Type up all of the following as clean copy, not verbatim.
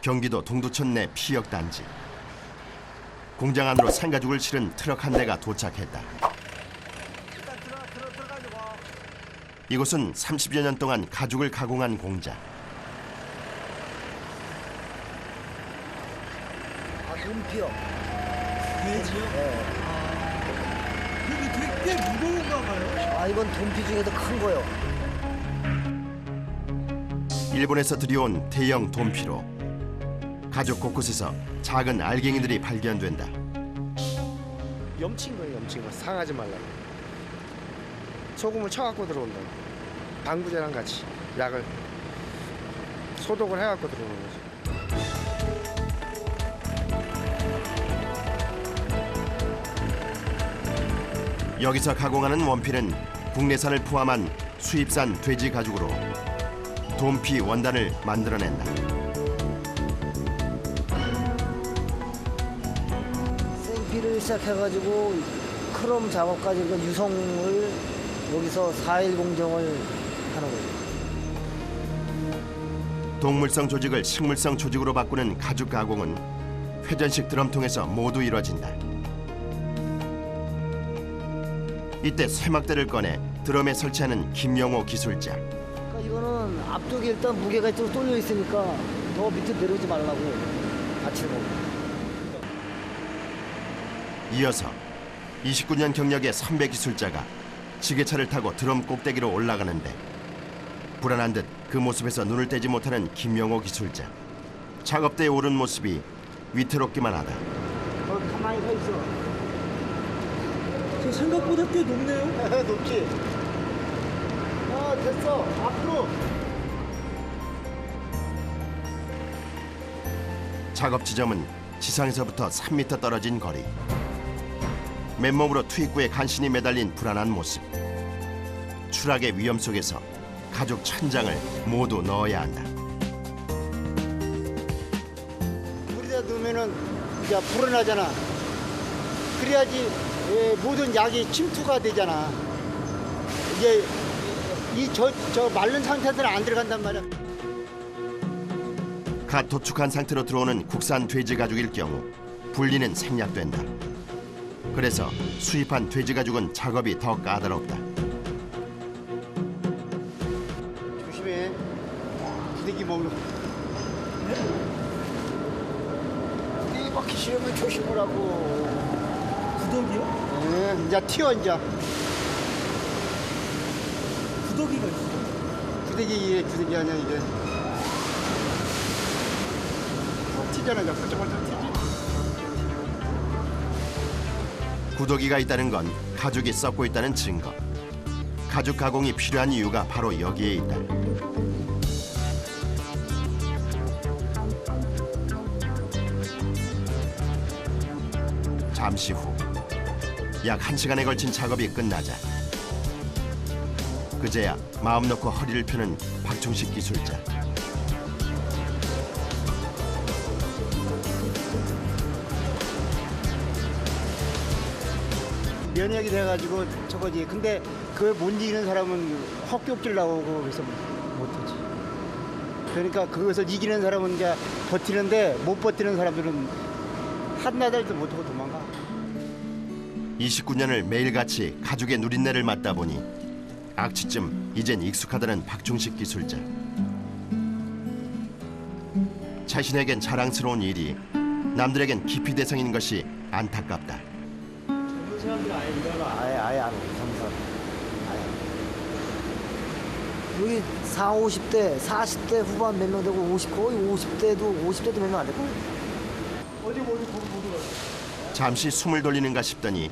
경기도 동두천 내 피역 단지. 공장 안으로 생가죽을 실은 트럭 한 대가 도착했다. 이곳은 30여 년 동안 가죽을 가공한 공장. 돈피요. 돼지요? 네. 여기 되게 꽤 무거운가 봐요. 이건 돈피 중에도 큰 거요. 일본에서 들여온 대형 돈피로 가죽 곳곳에서 작은 알갱이들이 발견된다. 염친 거예요, 염친 거. 상하지 말라고. 소금을 쳐갖고 들어온다. 방부제랑 같이 약을 소독을 해갖고 들어오는 거죠. 여기서 가공하는 원피는 국내산을 포함한 수입산 돼지 가죽으로 돈피 원단을 만들어낸다. 생피를 시작해가지고 크롬 작업까지 그 유성을 여기서 4일 공정을 하는 거죠. 동물성 조직을 식물성 조직으로 바꾸는 가죽 가공은 회전식 드럼통에서 모두 이뤄진다. 이때 쇠막대를 꺼내 드럼에 설치하는 김영호 기술자. 그러니까 이거는 앞쪽에 일단 무게가 좀 쏠려 있으니까 더 밑에 내려오지 말라고 받치는 거고. 이어서 29년 경력의 선배 기술자가 지게차를 타고 드럼 꼭대기로 올라가는데 불안한 듯 그 모습에서 눈을 떼지 못하는 김영호 기술자. 작업대에 오른 모습이 위태롭기만 하다. 가만히 서 있어. 저 생각보다 꽤 높네요. 높지? 됐어. 앞으로. 작업 지점은 지상에서부터 3m 떨어진 거리. 맨몸으로 투입구에 간신히 매달린 불안한 모습. 추락의 위험 속에서 가죽 천장을 모두 넣어야 한다. 물에다 넣으면은 이제 불어나잖아. 그래야지 모든 약이 침투가 되잖아. 이제 저 마른 상태에서는 안 들어간단 말이야. 갓 도축한 상태로 들어오는 국산 돼지 가죽일 경우 분리는 생략된다. 그래서 수입한 돼지 가죽은 작업이 더 까다롭다. 조심해. 부대기 먹는. 부대기 먹기 싫으면 조심을 하고. 구더기요? 이제 튀어 이제. 구더기가 있어요. 부대기 아니야 이게. 튀잖아 이제 펄쩍펄쩍 튀지. 구더기가 있다는 건 가죽이 썩고 있다는 증거. 가죽 가공이 필요한 이유가 바로 여기에 있다. 잠시 후 약 1시간에 걸친 작업이 끝나자 그제야 마음 놓고 허리를 펴는 박종식 기술자. 면역이 돼가지고 저거지. 근데 그걸 못 이기는 사람은 헛격질 나오고 그래서 못하지. 그러니까 그것을 이기는 사람은 이제 버티는데 못 버티는 사람들은 한나절도 못하고 도망가. 29년을 매일같이 가죽의 누린내를 맡다 보니 악취쯤 이젠 익숙하다는 박종식 기술자. 자신에겐 자랑스러운 일이 남들에겐 기피 대상인 것이 안타깝다. 젊은 사람들 아예 일어나. 아예 안 해. 삼선. 아예. 여기 40, 50대, 40대 후반 몇 명 되고 거의 50대도 몇 명 안 되고. 어디 거기 모두 갔어. 잠시 숨을 돌리는가 싶더니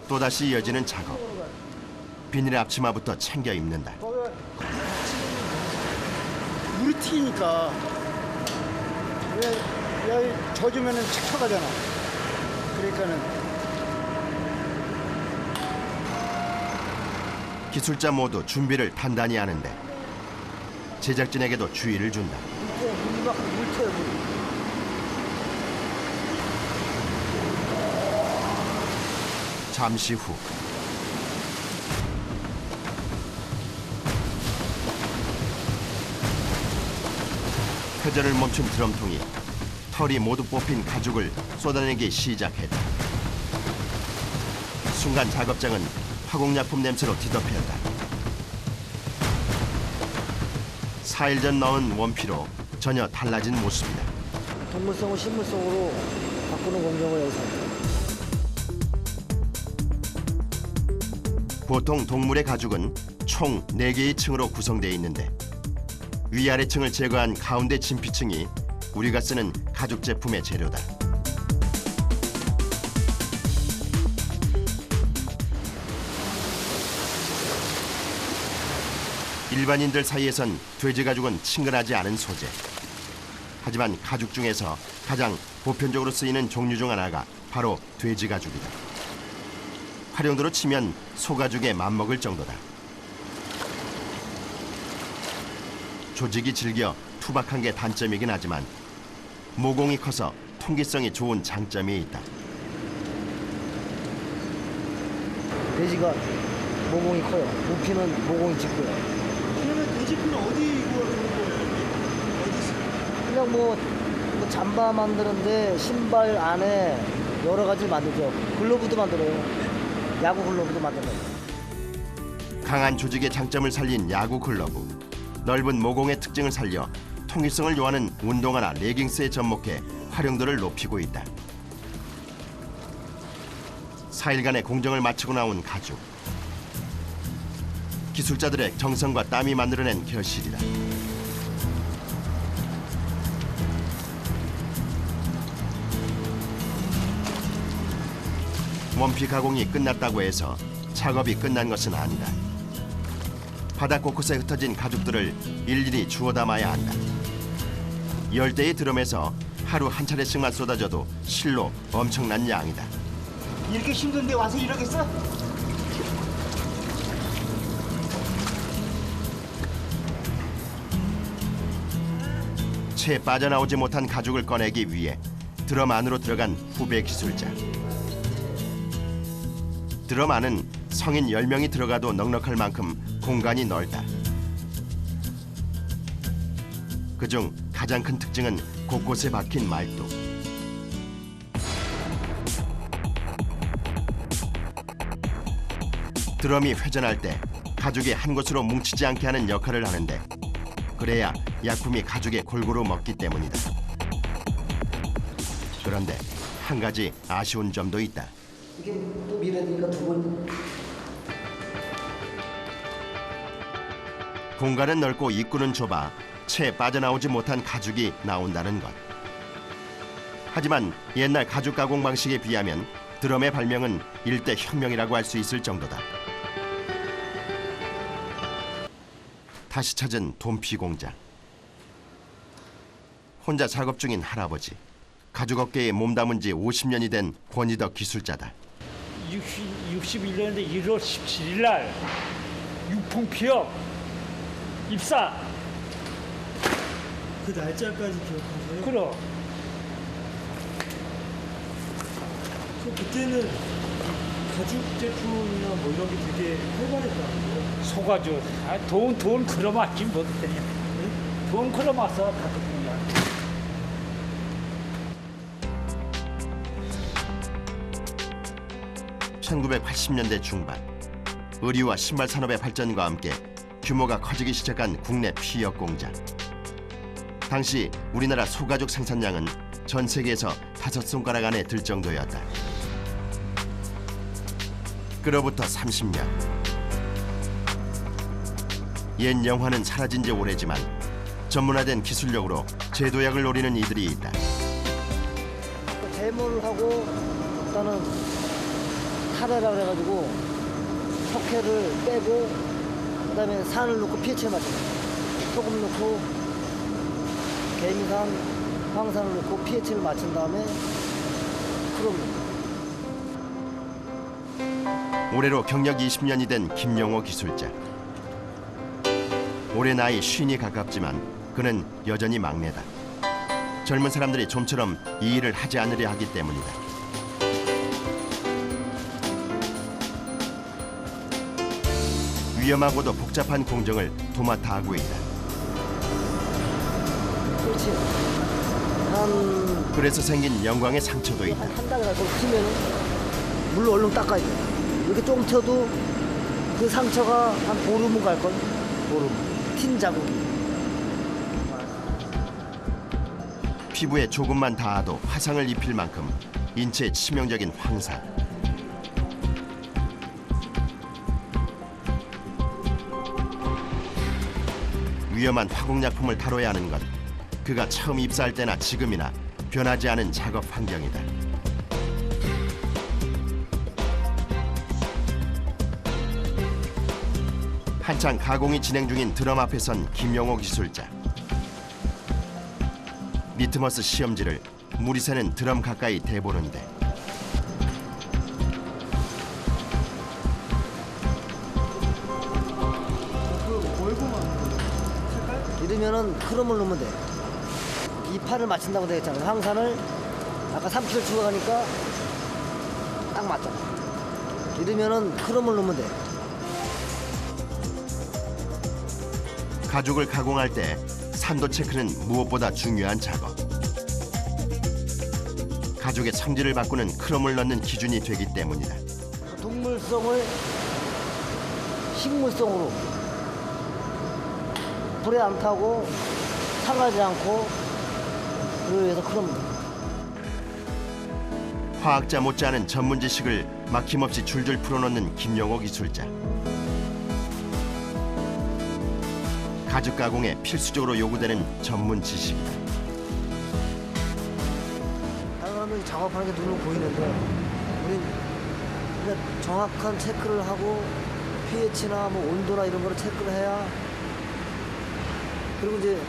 또다시 이어지는 작업. 비닐 앞치마부터 챙겨 입는다. 물이 튀니까 왜 젖으면은 척척하잖아. 그러니까는 기술자 모두 준비를 단단히 하는데 제작진에게도 주의를 준다. 물 튀어요, 물. 잠시 후 회전을 멈춘 드럼통이 털이 모두 뽑힌 가죽을 쏟아내기 시작했다. 순간 작업장은 화공약품 냄새로 뒤덮였다. 4일 전 넣은 원피로 전혀 달라진 모습이다. 동물성을 식물성으로 바꾸는 공정을 여기서 합니다. 보통 동물의 가죽은 총 4개의 층으로 구성되어 있는데 위아래층을 제거한 가운데 진피층이 우리가 쓰는 가죽 제품의 재료다. 일반인들 사이에선 돼지 가죽은 친근하지 않은 소재. 하지만 가죽 중에서 가장 보편적으로 쓰이는 종류 중 하나가 바로 돼지 가죽이다. 활용도로 치면 소가죽에 맞먹을 정도다. 조직이 질겨 투박한 게 단점이긴 하지만 모공이 커서 통기성이 좋은 장점이 있다. 돼지가 모공이 커요. 부피는 모공이 짙고요. 그러면 돼지피는 어디 이거 좋은 거예요? 어디 있어요? 그냥 뭐 잠바 만드는데 신발 안에 여러 가지 만들죠. 글러브도 만들어요. 야구 글러브도 만들어요. 강한 조직의 장점을 살린 야구 글러브, 넓은 모공의 특징을 살려 통기성을 요하는 운동화나 레깅스에 접목해 활용도를 높이고 있다. 4일간의 공정을 마치고 나온 가죽. 기술자들의 정성과 땀이 만들어낸 결실이다. 원피 가공이 끝났다고 해서 작업이 끝난 것은 아니다. 바닥 곳곳에 흩어진 가죽들을 일일이 주워 담아야 한다. 10대의 드럼에서 하루 한 차례씩만 쏟아져도 실로 엄청난 양이다. 이렇게 힘든데 와서 이러겠어? 채 빠져나오지 못한 가죽을 꺼내기 위해 드럼 안으로 들어간 후배 기술자. 드럼 안은 성인 10명이 들어가도 넉넉할 만큼 공간이 넓다. 그중 가장 큰 특징은 곳곳에 박힌 말뚝. 드럼이 회전할 때 가죽이 한 곳으로 뭉치지 않게 하는 역할을 하는데 그래야 약품이 가죽에 골고루 먹기 때문이다. 그런데 한 가지 아쉬운 점도 있다. 이게 또 밀어내니까 두 번. 공간은 넓고 입구는 좁아 채 빠져나오지 못한 가죽이 나온다는 것. 하지만 옛날 가죽 가공 방식에 비하면 드럼의 발명은 일대 혁명이라고 할 수 있을 정도다. 다시 찾은 돈피 공장. 혼자 작업 중인 할아버지. 가죽업계에 몸담은 지 50년이 된 권희덕 기술자다. 61년에 1월 17일 날 육풍 피업 입사. 그 날짜까지 기억하세요? 그럼 그때는 가죽 제품이나 뭐 이런 게 되게 활발했다는 거예요? 소가죽. 돈 걸어맞지 못했냐. 돈 걸어맞어 다 그냥. 1980년대 중반 의류와 신발 산업의 발전과 함께 규모가 커지기 시작한 국내 피혁 공장. 당시 우리나라 소가죽 생산량은 전 세계에서 5손가락 안에 들 정도였다. 그로부터 30년. 옛 영화는 사라진 지 오래지만 전문화된 기술력으로 제도약을 노리는 이들이 있다. 제모를 하고 일단은 타레라 그래가지고 석회를 빼고 그다음에 산을 넣고 pH를 맞춰요. 소금 넣고 개미산, 황산을 넣고 pH를 맞춘 다음에 그럼 올해로 경력 20년이 된 김영호 기술자. 올해 나이 50이 가깝지만 그는 여전히 막내다. 젊은 사람들이 좀처럼 이 일을 하지 않으려 하기 때문이다. 위험하고도 복잡한 공정을 도맡아 하고 있다. 그렇지. 한 그래서 생긴 영광의 상처도 있다. 한 달 갈 걸 튀면은 물로 얼른 닦아야 돼. 이렇게 좀 튀어도 그 상처가 한 보름은 갈 걸. 보름. 튄 자국이. 피부에 조금만 닿아도 화상을 입힐 만큼 인체에 치명적인 황사. 위험한 화공약품을 다뤄야 하는 건 그가 처음 입사할 때나 지금이나 변하지 않은 작업 환경이다. 한창 가공이 진행 중인 드럼 앞에 선 김영호 기술자. 리트머스 시험지를 물이 새는 드럼 가까이 대보는데 이러면은 크롬을 넣으면 돼. 이 판을 맞춘다고 되겠잖아. 황산을 아까 3kg 추가하니까 딱 맞잖아. 이러면은 크롬을 넣으면 돼. 가죽을 가공할 때 산도 체크는 무엇보다 중요한 작업. 가죽의 성질을 바꾸는 크롬을 넣는 기준이 되기 때문이다. 동물성을 식물성으로 불에 안 타고 상하지 않고 그래서 크롬. 화학자 못지않은 전문 지식을 막힘없이 줄줄 풀어놓는 김영호 기술자. 가죽 가공에 필수적으로 요구되는 전문 지식이다. 다른 사람들이 작업하는 게 눈으로 보이는데 우린 그냥 정확한 체크를 하고 pH나 뭐 온도나 이런 거를 체크를 해야 그리고 이제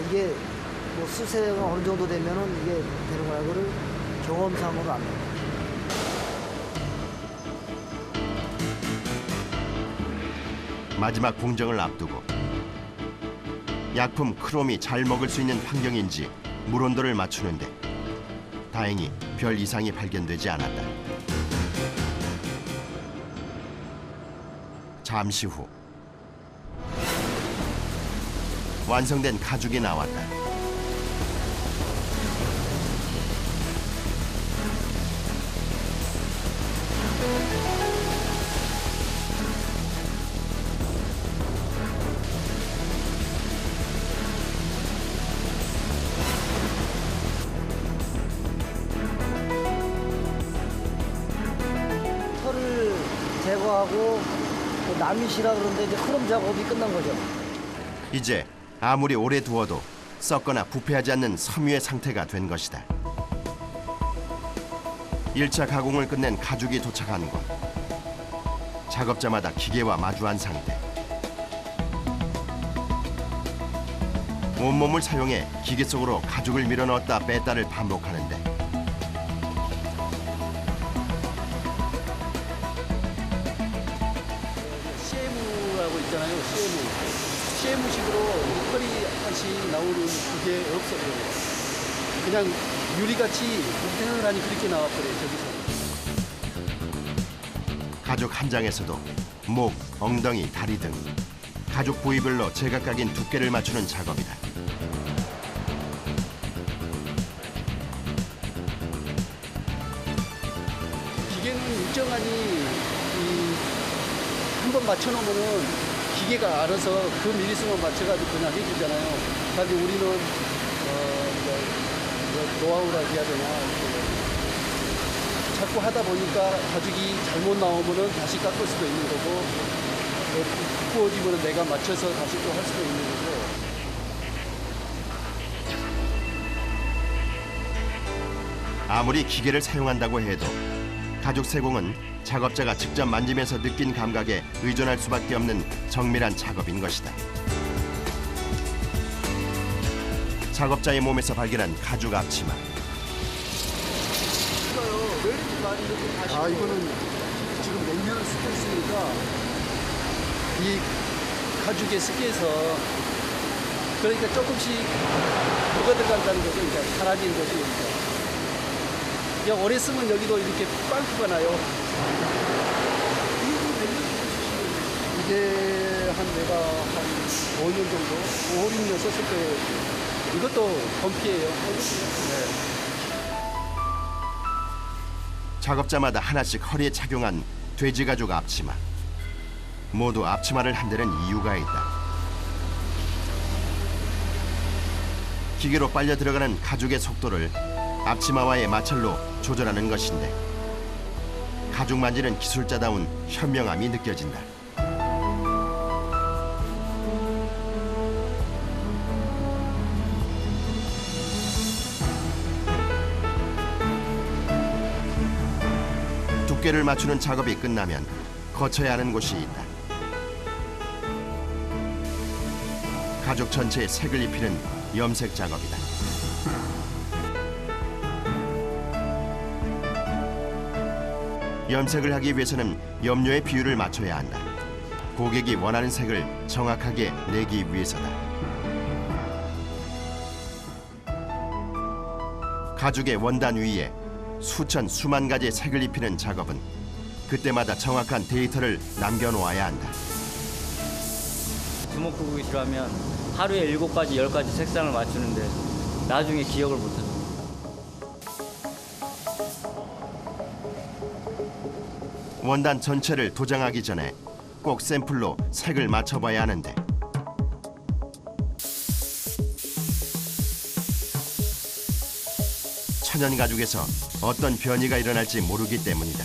이게 뭐 수세가 어느 정도 되면은 이게 되는 거야. 이거를 경험상으로 안 돼. 마지막 공정을 앞두고 약품 크롬이 잘 먹을 수 있는 환경인지 물 온도를 맞추는데 다행히 별 이상이 발견되지 않았다. 잠시 후 완성된 가죽이 나왔다. 털을 제거하고 남이시라 그러는데 이제 크롬 작업이 끝난 거죠. 이제 아무리 오래 두어도 썩거나 부패하지 않는 섬유의 상태가 된 것이다. 1차 가공을 끝낸 가죽이 도착한 곳. 작업자마다 기계와 마주한 상태. 온몸을 사용해 기계 속으로 가죽을 밀어넣었다 뺐다를 반복하는데 CM라고 있잖아요. CM식으로 털이 한씩 나오는 그게 없어요. 그냥 유리같이 탱탱하니 그렇게 나와버려요. 저기서. 가죽 한 장에서도 목, 엉덩이, 다리 등 가죽 부위별로 제각각인 두께를 맞추는 작업이다. 기계는 일정하니 한 번 맞춰놓으면은 기계가 알아서 그 미리수만 맞춰가지고 그냥 해주잖아요. 근데 우리는 노하우라고 해야 되나 자꾸 하다 보니까 가죽이 잘못 나오면은 다시 깎을 수도 있는 거고 부어지면은 내가 맞춰서 다시 또 할 수도 있는 거고. 아무리 기계를 사용한다고 해도 가죽 세공은 작업자가 직접 만지면서 느낀 감각에 의존할 수밖에 없는 정밀한 작업인 것이다. 작업자의 몸에서 발견한 가죽 앞치마. 이거는 지금 냉면을 쓰고 있으니까 이 가죽에 습기에서 그러니까 조금씩 녹아 들어간다는 거죠. 그러니까 사라지는 거죠. 그러니까 오래 쓰면 여기도 이렇게 빵꾸가 나요. 이게 내가 한 5년 정도, 5, 6년 썼을 거예요. 이것도 건피예요. 네. 작업자마다 하나씩 허리에 착용한 돼지 가죽 앞치마. 모두 앞치마를 한다는 이유가 있다. 기계로 빨려 들어가는 가죽의 속도를 앞치마와의 마찰로 조절하는 것인데 가죽 만지는 기술자다운 현명함이 느껴진다. 두께를 맞추는 작업이 끝나면 거쳐야 하는 곳이 있다. 가죽 전체에 색을 입히는 염색 작업이다. 염색을 하기 위해서는 염료의 비율을 맞춰야 한다. 고객이 원하는 색을 정확하게 내기 위해서다. 가죽의 원단 위에 수만 가지의 색을 입히는 작업은 그때마다 정확한 데이터를 남겨놓아야 한다. 주먹구기 싫어하면 하루에 7가지, 10가지 색상을 맞추는데 나중에 기억을 못하죠. 원단 전체를 도장하기 전에 꼭 샘플로 색을 맞춰봐야 하는데 천연 가죽에서 어떤 변이가 일어날지 모르기 때문이다.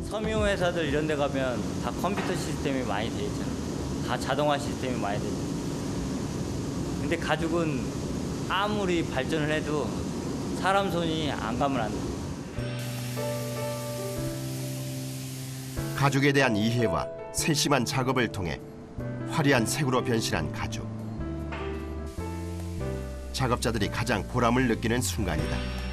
섬유 회사들 이런 데 가면 다 컴퓨터 시스템이 많이 돼 있잖아. 다 자동화 시스템이 많이 돼 있잖아. 근데 가죽은 아무리 발전을 해도 사람 손이 안 가면 안 돼. 가죽에 대한 이해와 세심한 작업을 통해 화려한 색으로 변신한 가죽. 작업자들이 가장 보람을 느끼는 순간이다.